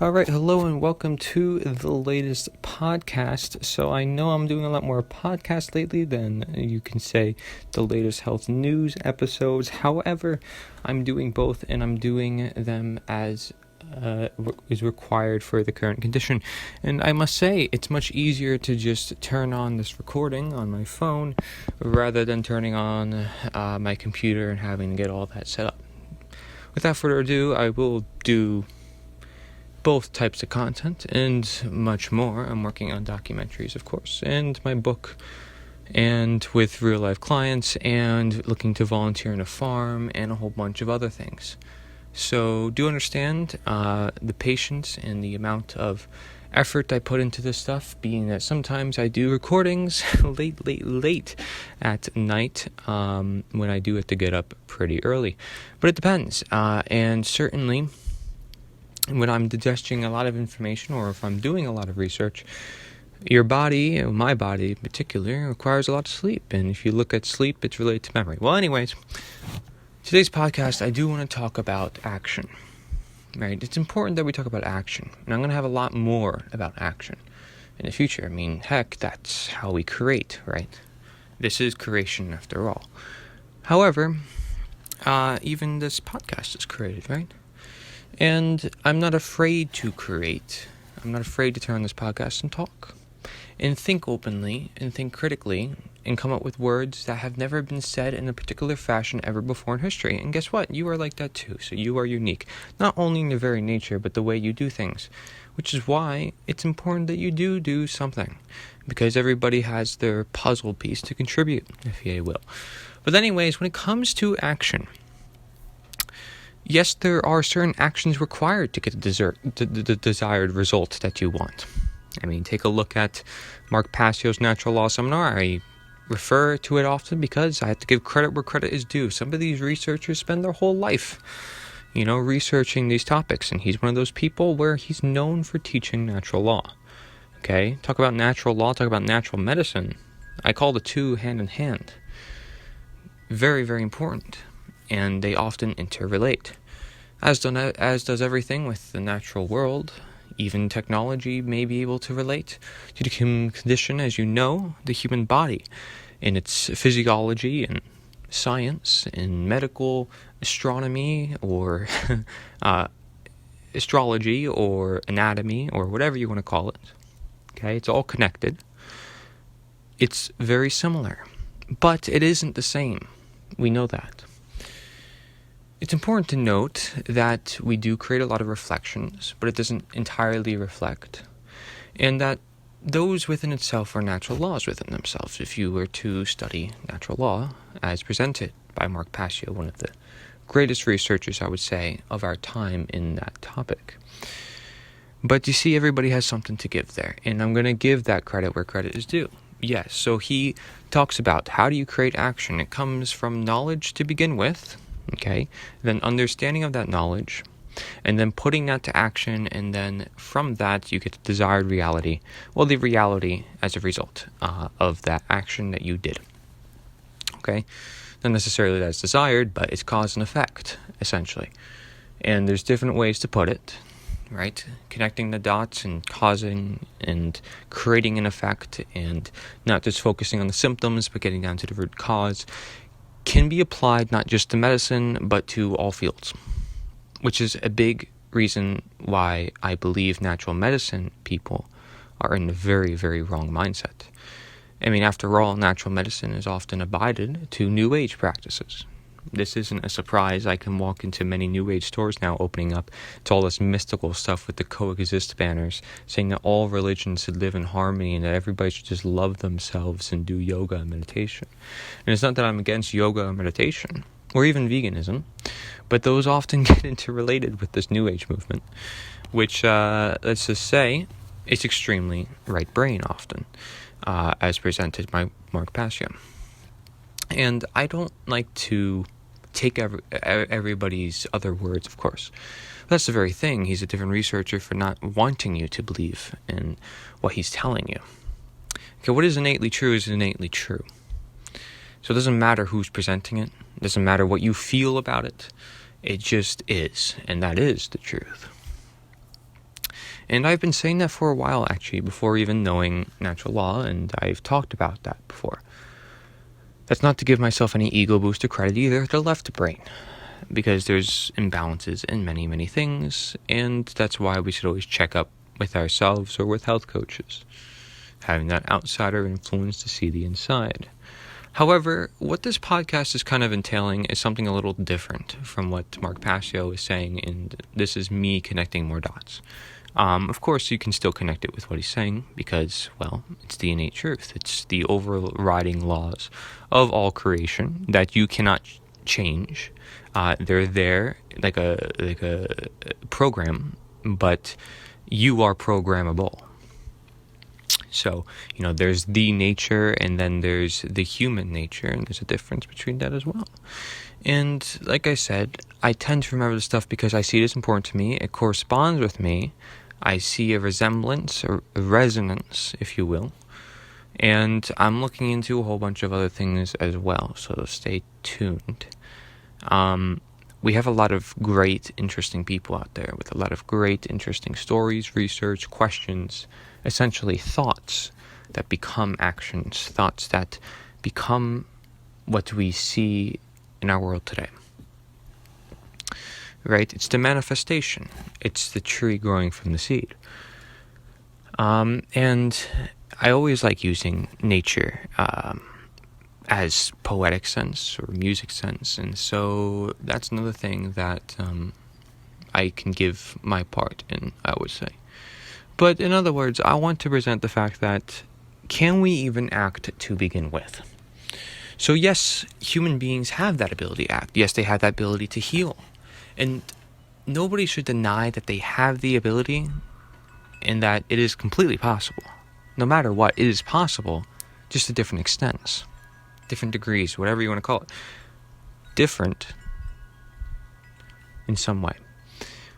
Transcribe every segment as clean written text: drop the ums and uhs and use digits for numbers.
All right, hello and welcome to the latest podcast. So I know I'm doing a lot more podcasts lately than you can say the latest health news episodes. However, I'm doing both and I'm doing them as is required for the current condition. And I must say, it's much easier to just turn on this recording on my phone rather than turning on my computer and having to get all that set up. Without further ado, I will do both types of content and much more. I'm working on documentaries, of course, and my book, and with real life clients, and looking to volunteer in a farm, and a whole bunch of other things. So do understand the patience and the amount of effort I put into this stuff, being that sometimes I do recordings late at night when I do have to get up pretty early. But it depends, and certainly when I'm digesting a lot of information, or if I'm doing a lot of research, your body, my body in particular, requires a lot of sleep. And if you look at sleep, it's related to memory. Well, anyways, today's podcast, I do want to talk about action, right? It's important that we talk about action. And I'm going to have a lot more about action in the future. I mean, heck, that's how we create, right? This is creation after all. However, even this podcast is created, right? And I'm not afraid to create. I'm not afraid to turn on this podcast and talk. And think openly, and think critically, and come up with words that have never been said in a particular fashion ever before in history. And guess what? You are like that too. So you are unique. Not only in your very nature, but the way you do things. Which is why it's important that you do something. Because everybody has their puzzle piece to contribute, if you will. But anyways, when it comes to action, yes, there are certain actions required to get the desired result that you want. I mean, take a look at Mark Passio's Natural Law Seminar. I refer to it often because I have to give credit where credit is due. Some of these researchers spend their whole life, researching these topics. And he's one of those people where he's known for teaching natural law. Okay? Talk about natural law, talk about natural medicine. I call the two hand in hand. Very, very important. And they often interrelate. As does everything with the natural world. Even technology may be able to relate to the human condition, as you know, the human body, in its physiology and science, in medical astronomy, or astrology, or anatomy, or whatever you want to call it. Okay, it's all connected. It's very similar, but it isn't the same. We know that. It's important to note that we do create a lot of reflections, but it doesn't entirely reflect, and that those within itself are natural laws within themselves. If you were to study natural law as presented by Mark Passio, one of the greatest researchers, I would say, of our time in that topic. But you see, everybody has something to give there, and I'm going to give that credit where credit is due. Yes, so he talks about how do you create action. It comes from knowledge to begin with. Okay, then understanding of that knowledge, and then putting that to action, and then from that you get the desired reality. Well, the reality as a result of that action that you did. Okay, not necessarily that it's desired, but it's cause and effect, essentially. And there's different ways to put it, right? Connecting the dots and causing and creating an effect, and not just focusing on the symptoms, but getting down to the root cause, can be applied not just to medicine, but to all fields, which is a big reason why I believe natural medicine people are in a very, very wrong mindset. I mean, after all, natural medicine is often abided to New Age practices. This isn't a surprise. I can walk into many New Age stores now opening up to all this mystical stuff with the coexist banners, saying that all religions should live in harmony and that everybody should just love themselves and do yoga and meditation. And it's not that I'm against yoga or meditation, or even veganism, but those often get interrelated with this New Age movement, which, let's just say, it's extremely right brain often, as presented by Mark Passio. And I don't like to take everybody's other words, of course. But that's the very thing. He's a different researcher for not wanting you to believe in what he's telling you. Okay, what is innately true is innately true. So it doesn't matter who's presenting it. It doesn't matter what you feel about it. It just is. And that is the truth. And I've been saying that for a while, actually, before even knowing natural law, and I've talked about that before. That's not to give myself any ego boost or credit either, the left brain, because there's imbalances in many, many things, and that's why we should always check up with ourselves or with health coaches, having that outsider influence to see the inside. However, what this podcast is kind of entailing is something a little different from what Mark Passio is saying, and this is me connecting more dots. Of course, you can still connect it with what he's saying because, well, it's the innate truth. It's the overriding laws of all creation that you cannot change. They're there like a program, but you are programmable. So, there's the nature and then there's the human nature, and there's a difference between that as well. And like I said, I tend to remember this stuff because I see it as important to me. It corresponds with me. I see a resemblance or a resonance, if you will. And I'm looking into a whole bunch of other things as well, so stay tuned. We have a lot of great, interesting people out there with a lot of great, interesting stories, research, questions, essentially thoughts that become actions, thoughts that become what we see in our world today. Right? It's the manifestation. It's the tree growing from the seed. And I always like using nature as poetic sense or music sense, and so that's another thing that I can give my part in, I would say. But in other words, I want to present the fact that can we even act to begin with? So yes, human beings have that ability to act. Yes, they have that ability to heal. And nobody should deny that they have the ability and that it is completely possible. No matter what, it is possible, just to different extents, different degrees, whatever you want to call it. Different in some way.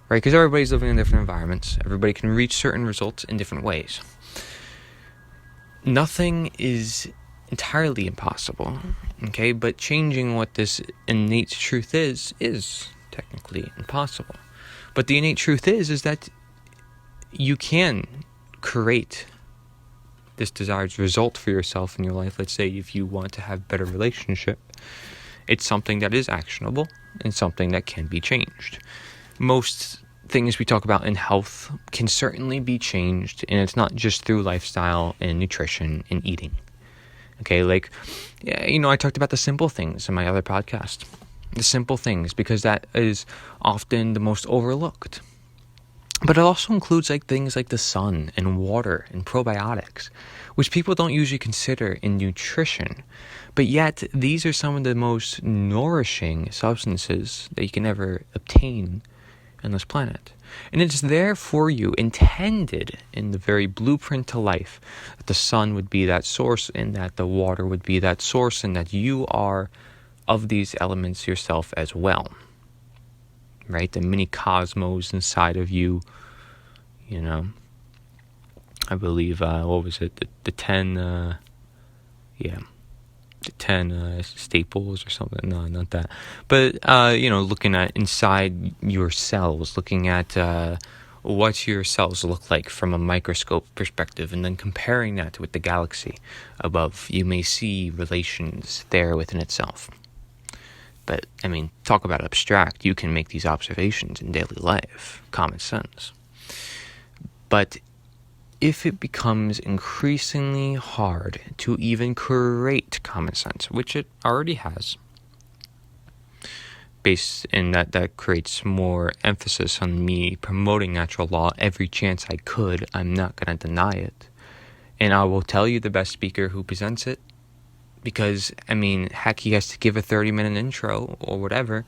Right? Because everybody's living in different environments. Everybody can reach certain results in different ways. Nothing is entirely impossible, okay? But changing what this innate truth is technically impossible. But the innate truth is that you can create this desired result for yourself in your life. Let's say if you want to have better relationship, it's something that is actionable and something that can be changed. Most things we talk about in health can certainly be changed, and it's not just through lifestyle and nutrition and eating. Okay, I talked about the simple things in my other podcast. The simple things, because that is often the most overlooked. But it also includes things like the sun and water and probiotics, which people don't usually consider in nutrition. But yet, these are some of the most nourishing substances that you can ever obtain on this planet. And it's there for you, intended in the very blueprint to life, that the sun would be that source and that the water would be that source and that you are of these elements yourself as well. Right? The mini cosmos inside of you, I believe, what was it? The 10 staples or something. No, not that. But, looking at inside your cells, looking at what your cells look like from a microscope perspective, and then comparing that with the galaxy above, you may see relations there within itself. But, talk about abstract. You can make these observations in daily life. Common sense. But if it becomes increasingly hard to even create common sense, which it already has, based in that creates more emphasis on me promoting natural law every chance I could, I'm not going to deny it. And I will tell you the best speaker who presents it, because, heck, he has to give a 30-minute intro or whatever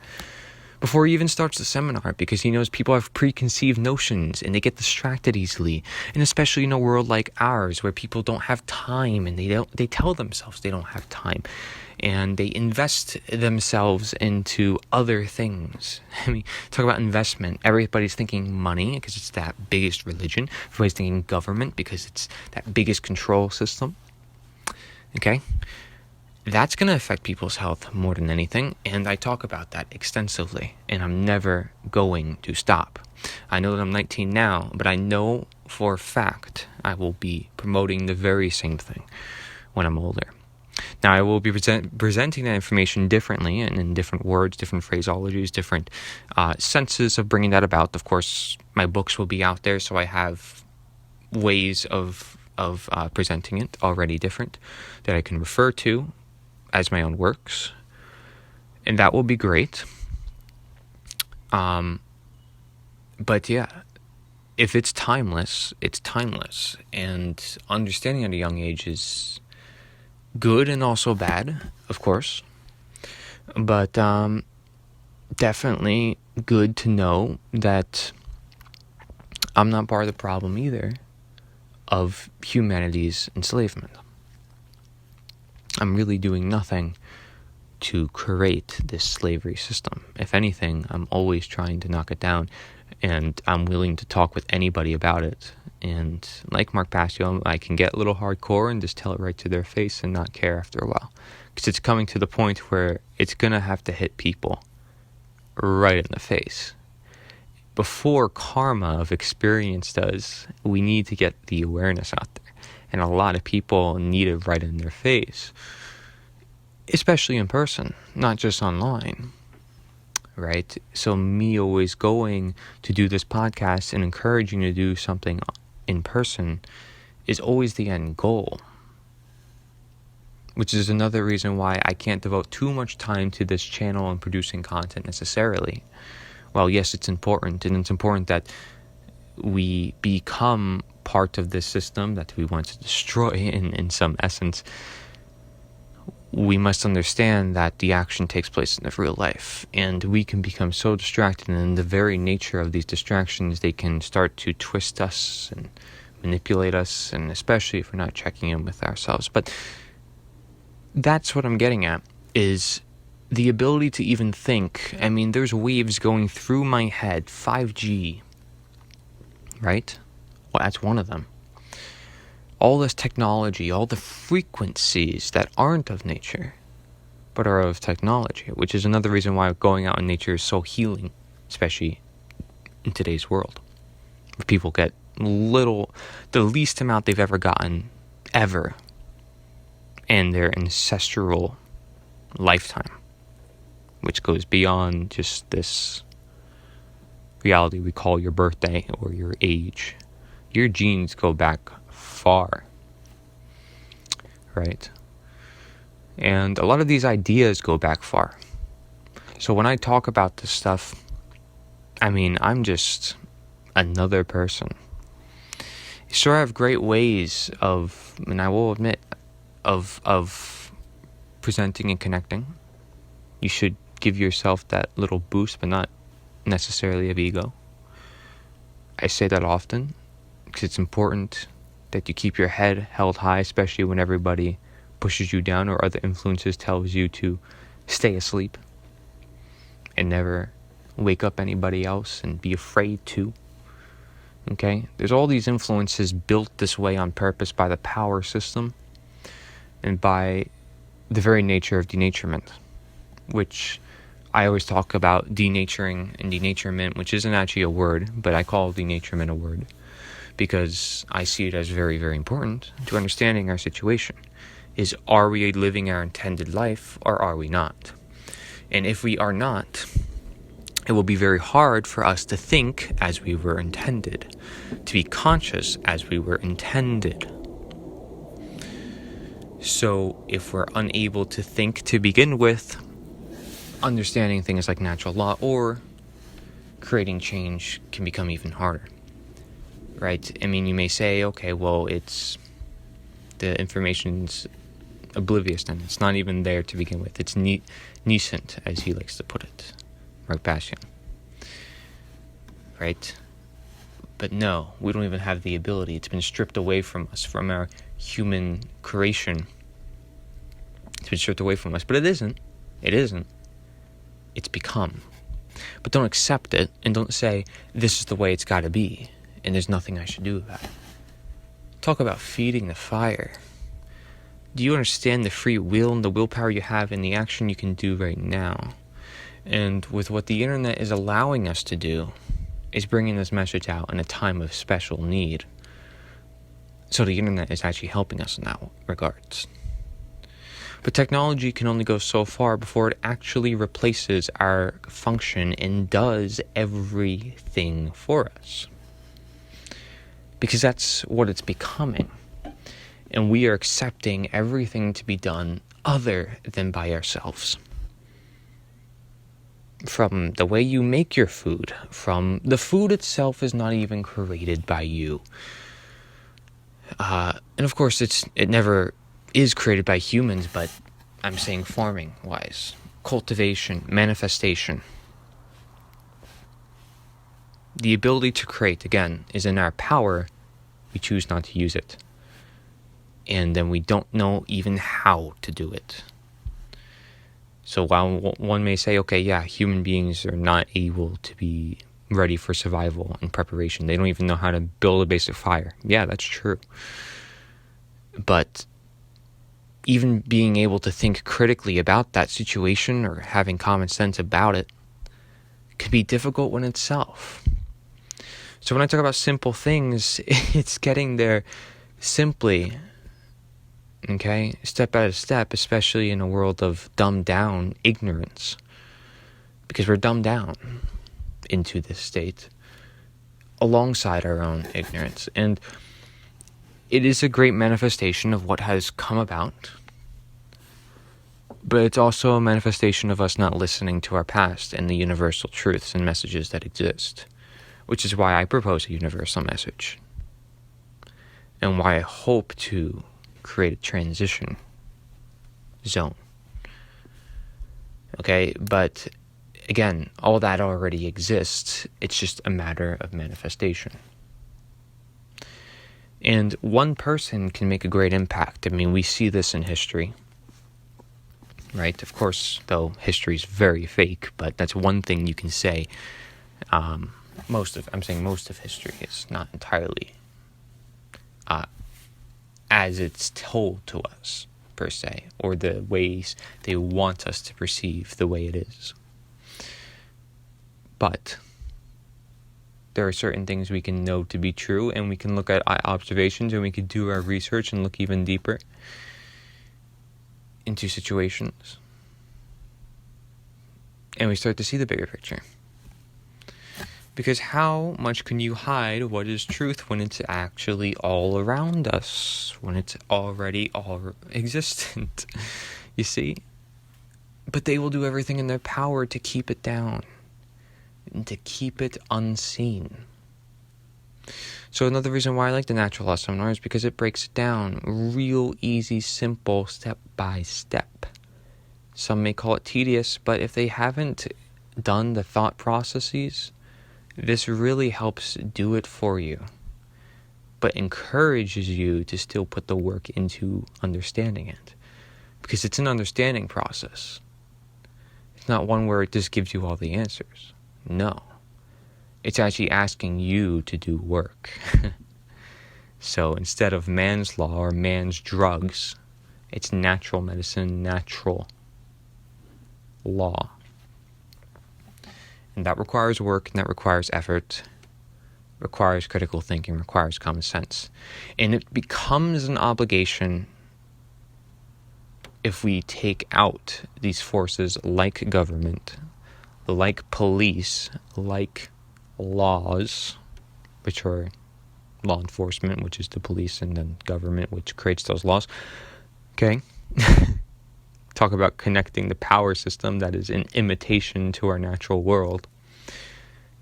before he even starts the seminar, because he knows people have preconceived notions and they get distracted easily. And especially in a world like ours where people don't have time, and they tell themselves they don't have time, and they invest themselves into other things. Talk about investment. Everybody's thinking money because it's that biggest religion. Everybody's thinking government because it's that biggest control system. Okay? That's going to affect people's health more than anything, and I talk about that extensively, and I'm never going to stop. I know that I'm 19 now, but I know for a fact I will be promoting the very same thing when I'm older. Now, I will be presenting that information differently and in different words, different phraseologies, different senses of bringing that about. Of course, my books will be out there, so I have ways of presenting it already different that I can refer to as my own works, and that will be great. But yeah, if it's timeless, it's timeless, and understanding at a young age is good and also bad, of course, but definitely good to know that I'm not part of the problem either of humanity's enslavement. I'm really doing nothing to create this slavery system. If anything, I'm always trying to knock it down, and I'm willing to talk with anybody about it. And like Mark Passio, I can get a little hardcore and just tell it right to their face and not care after a while. Because it's coming to the point where it's going to have to hit people right in the face. Before karma of experience does, we need to get the awareness out there. And a lot of people need it right in their face. Especially in person, not just online. Right? So me always going to do this podcast and encouraging you to do something in person is always the end goal. Which is another reason why I can't devote too much time to this channel and producing content necessarily. Well, yes, it's important, and it's important that we become part of this system that we want to destroy in some essence. We must understand that the action takes place in the real life, and we can become so distracted, and in the very nature of these distractions, they can start to twist us and manipulate us, and especially if we're not checking in with ourselves. But that's what I'm getting at, is the ability to even think. I mean, there's waves going through my head, 5G, right? Well, that's one of them. All this technology, all the frequencies that aren't of nature, but are of technology, which is another reason why going out in nature is so healing, especially in today's world. Where people get the least amount they've ever gotten, ever, in their ancestral lifetime, which goes beyond just this reality we call your birthday or your age. Your genes go back far, right? And a lot of these ideas go back far. So when I talk about this stuff, I mean, I'm just another person. Sure, I have great ways of, and I will admit, of presenting and connecting. You should give yourself that little boost, but not necessarily of ego. I say that often because it's important that you keep your head held high, especially when everybody pushes you down or other influences tells you to stay asleep and never wake up anybody else and be afraid to. Okay? There's all these influences built this way on purpose by the power system and by the very nature of denaturement, which I always talk about denaturing and denaturement, which isn't actually a word, but I call denaturement a word because I see it as very, very important to understanding our situation. Is, are we living our intended life or are we not? And if we are not, it will be very hard for us to think as we were intended, to be conscious as we were intended. So if we're unable to think to begin with, understanding things like natural law or creating change can become even harder, right? I mean, you may say, okay, well, it's the information's oblivious then. It's not even there to begin with. It's nascent, as he likes to put it, Mark Passio, right? But no, we don't even have the ability. It's been stripped away from us, from our human creation. It's been stripped away from us, but it isn't. It isn't. It's become. But don't accept it and don't say, this is the way it's got to be, and there's nothing I should do about it. Talk about feeding the fire. Do you understand the free will and the willpower you have and the action you can do right now? And with what the internet is allowing us to do, is bringing this message out in a time of special need. So the internet is actually helping us in that regards. But technology can only go so far before it actually replaces our function and does everything for us. Because that's what it's becoming. And we are accepting everything to be done other than by ourselves. From the way you make your food, from the food itself is not even created by you. And of course, it never is created by humans, but I'm saying farming-wise. Cultivation, manifestation. The ability to create, again, is in our power. We choose not to use it. And then we don't know even how to do it. So while one may say, okay, yeah, human beings are not able to be ready for survival and preparation. They don't even know how to build a basic fire. Yeah, that's true. But even being able to think critically about that situation or having common sense about it can be difficult in itself. So when I talk about simple things, it's getting there simply, okay, step by step, especially in a world of dumbed down ignorance. Because we're dumbed down into this state alongside our own ignorance. And it is a great manifestation of what has come about. But it's also a manifestation of us not listening to our past and the universal truths and messages that exist. Which is why I propose a universal message. And why I hope to create a transition zone. Okay, but again, all that already exists. It's just a matter of manifestation. And one person can make a great impact. I mean, we see this in history. Right? Of course, though, history is very fake, but that's one thing you can say. Most of history is not entirely as it's told to us, per se, or the ways they want us to perceive the way it is. But there are certain things we can know to be true, and we can look at observations, and we can do our research and look even deeper into situations. And we start to see the bigger picture. Because how much can you hide what is truth when it's actually all around us? When it's already all existent? You see? But they will do everything in their power to keep it down. And to keep it unseen. So another reason why I like the Natural Law Seminar is because it breaks it down. Real easy, simple, step by step. Some may call it tedious, but if they haven't done the thought processes, this really helps do it for you, but encourages you to still put the work into understanding it. Because it's an understanding process. It's not one where it just gives you all the answers. No. It's actually asking you to do work. So instead of man's law or man's drugs, it's natural medicine, natural law. And that requires work, and that requires effort, requires critical thinking, requires common sense. And it becomes an obligation if we take out these forces like government, like police, like laws, which are law enforcement, which is the police, and then government, which creates those laws. Okay? Talk about connecting the power system that is an imitation to our natural world.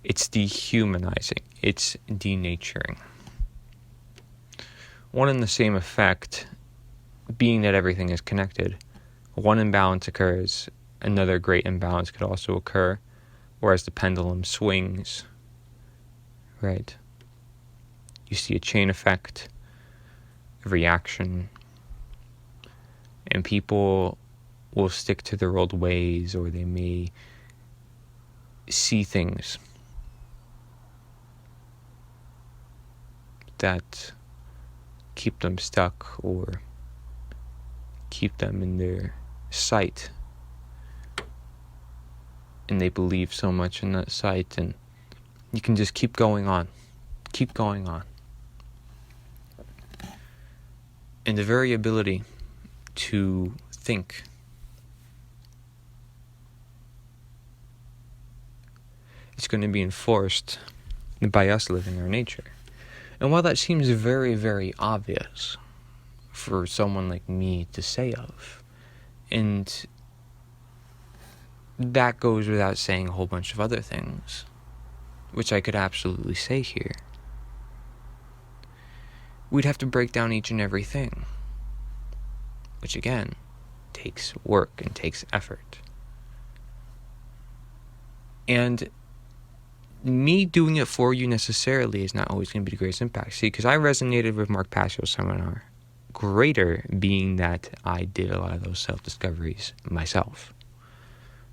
It's dehumanizing. It's denaturing. One and the same effect, being that everything is connected. One imbalance occurs, another great imbalance could also occur, whereas the pendulum swings. Right? You see a chain effect, a reaction, and people will stick to their old ways, or they may see things that keep them stuck or keep them in their sight, and they believe so much in that sight, and you can just keep going on. And the very ability to think is going to be enforced by us living our nature. And while that seems very, very obvious for someone like me to say of, and that goes without saying a whole bunch of other things, which I could absolutely say here, we'd have to break down each and every thing, which again takes work and takes effort. And me doing it for you necessarily is not always going to be the greatest impact. See, because I resonated with Mark Passio's seminar, greater being that I did a lot of those self-discoveries myself.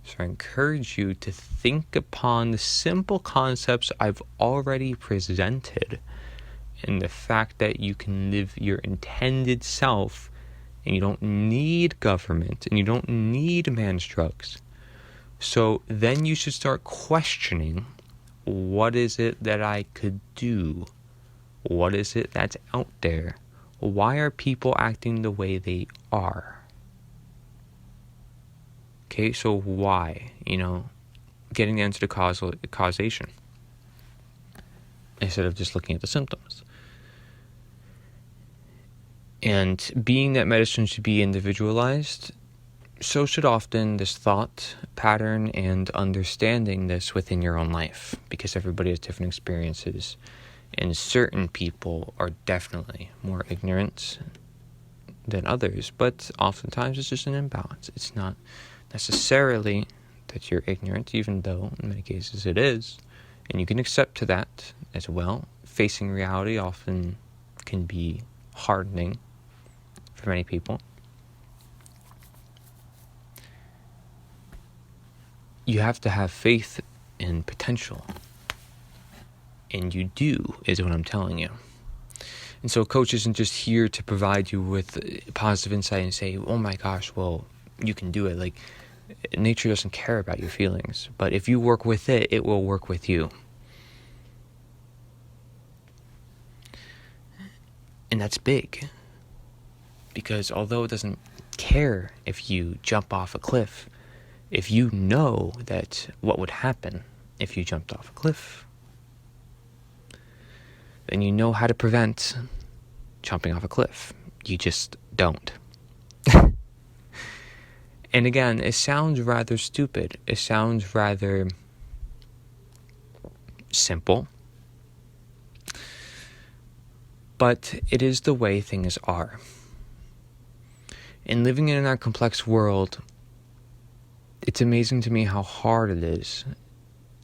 So I encourage you to think upon the simple concepts I've already presented, and the fact that you can live your intended self, and you don't need government, and you don't need man's drugs. So then you should start questioning, what is it that I could do? What is it that's out there? Why are people acting the way they are? Okay, so why? Getting into the causation instead of just looking at the symptoms. And being that medicine should be individualized, so should often this thought pattern and understanding this within your own life, because everybody has different experiences, and certain people are definitely more ignorant than others, but oftentimes it's just an imbalance. It's not necessarily that you're ignorant, even though in many cases it is, and you can accept to that as well. Facing reality often can be hardening for many people. You have to have faith in potential. And you do, is what I'm telling you. And so coach isn't just here to provide you with positive insight and say, oh my gosh, well, you can do it. Like, nature doesn't care about your feelings. But if you work with it, it will work with you. And that's big. Because although it doesn't care if you jump off a cliff, if you know that what would happen if you jumped off a cliff, then you know how to prevent jumping off a cliff. You just don't. And again, it sounds rather stupid. It sounds rather simple. But it is the way things are. And living in our complex world, it's amazing to me how hard it is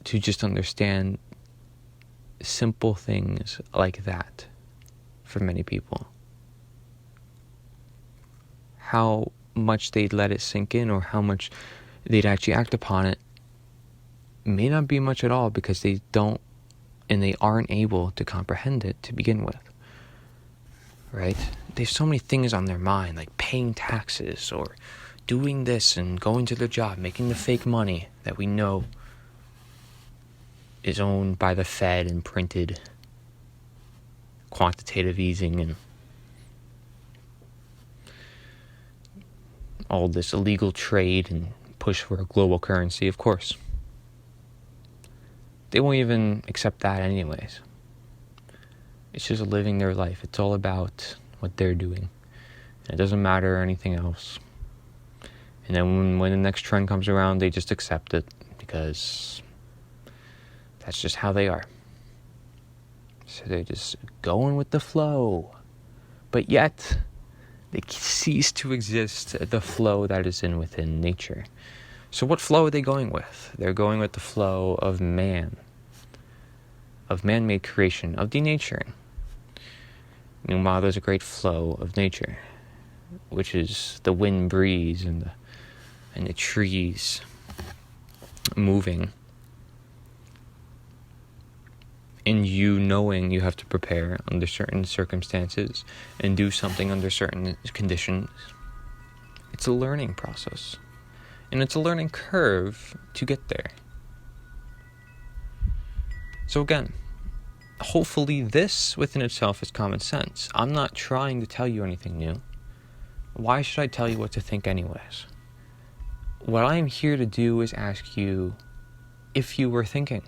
to just understand simple things like that for many people. How much they'd let it sink in, or how much they'd actually act upon it, may not be much at all, because they don't and they aren't able to comprehend it to begin with. Right? They have so many things on their mind, like paying taxes or doing this and going to their job, making the fake money that we know is owned by the Fed and printed, quantitative easing, and all this illegal trade and push for a global currency, of course. They won't even accept that anyways. It's just living their life. It's all about what they're doing. And it doesn't matter anything else. And then when the next trend comes around, they just accept it, because that's just how they are. So they're just going with the flow. But yet, they cease to exist the flow that is within nature. So what flow are they going with? They're going with the flow of man, of man-made creation, of denaturing. Meanwhile, there's a great flow of nature, which is the wind breeze and the trees moving. And you knowing you have to prepare under certain circumstances and do something under certain conditions. It's a learning process. And it's a learning curve to get there. So again, hopefully this within itself is common sense. I'm not trying to tell you anything new. Why should I tell you what to think anyways? What I'm here to do is ask you if you were thinking.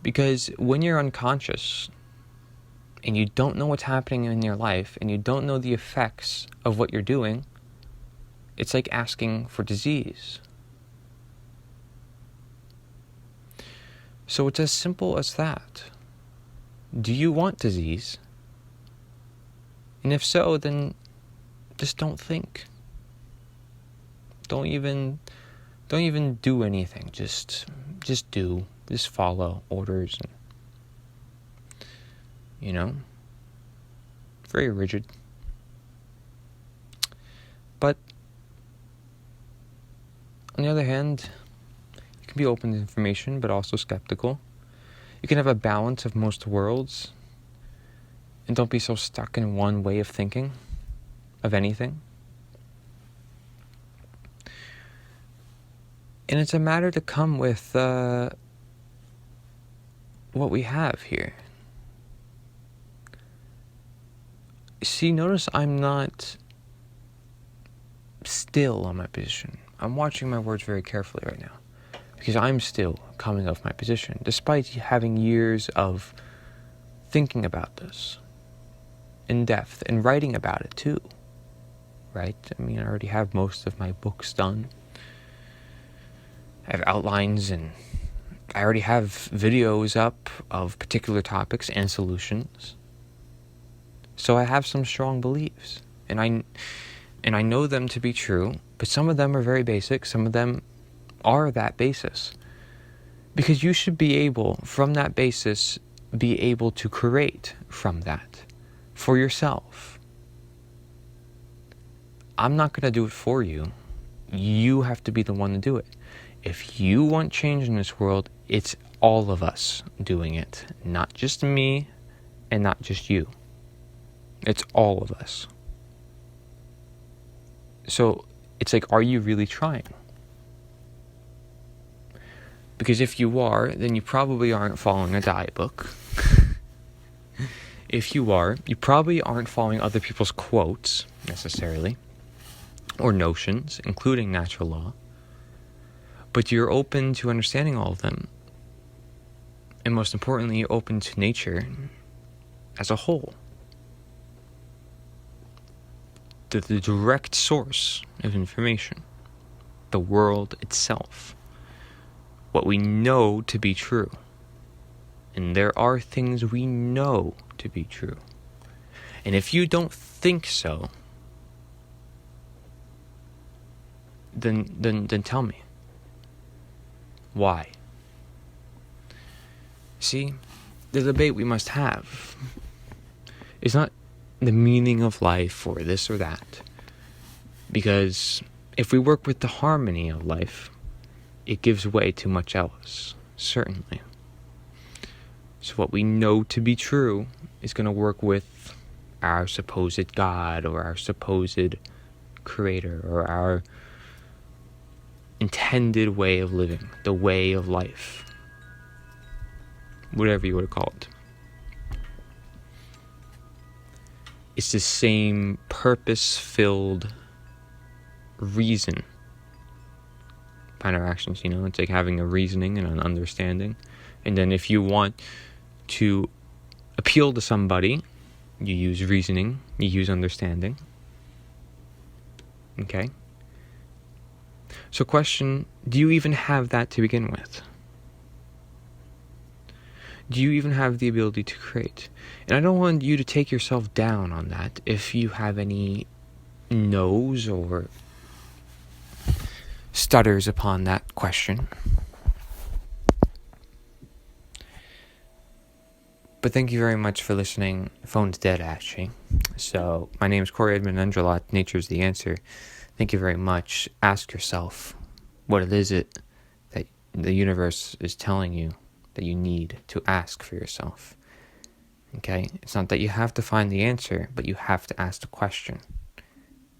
Because when you're unconscious and you don't know what's happening in your life and you don't know the effects of what you're doing, it's like asking for disease. So it's as simple as that. Do you want disease? And if so, then just don't think. Don't even do anything. Just do. Just follow orders. And, very rigid. But on the other hand, you can be open to information, but also skeptical. You can have a balance of most worlds, and don't be so stuck in one way of thinking of anything. And it's a matter to come with what we have here. See, notice I'm not still on my position. I'm watching my words very carefully right now, because I'm still coming off my position, despite having years of thinking about this in depth and writing about it too, right? I mean, I already have most of my books done. I have outlines, and I already have videos up of particular topics and solutions. So I have some strong beliefs, and I know them to be true, but some of them are very basic, some of them are that basis. Because you should be able, from that basis, be able to create from that for yourself. I'm not going to do it for you. You have to be the one to do it. If you want change in this world, it's all of us doing it. Not just me and not just you. It's all of us. So it's like, are you really trying? Because if you are, then you probably aren't following a diet book. If you are, you probably aren't following other people's quotes, necessarily, or notions, including natural law. But you're open to understanding all of them. And most importantly, you're open to nature as a whole. The direct source of information. The world itself. What we know to be true. And there are things we know to be true. And if you don't think so, then tell me. Why? See, the debate we must have is not the meaning of life or this or that. Because if we work with the harmony of life, it gives way to much else, certainly. So what we know to be true is going to work with our supposed God or our supposed creator or our intended way of living, the way of life, whatever you would call it. It's the same purpose-filled reason behind our actions, It's like having a reasoning and an understanding. And then if you want to appeal to somebody, you use reasoning, you use understanding. Okay? So question, do you even have that to begin with? Do you even have the ability to create? And I don't want you to take yourself down on that if you have any no's or stutters upon that question. But thank you very much for listening. Phone's dead, actually. So, my name is Corey Edmund Undrelot. Nature's the answer. Thank you very much. Ask yourself, what it is it that the universe is telling you that you need to ask for yourself. Okay? It's not that you have to find the answer, but you have to ask the question.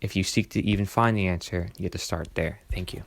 If you seek to even find the answer, you have to start there. Thank you.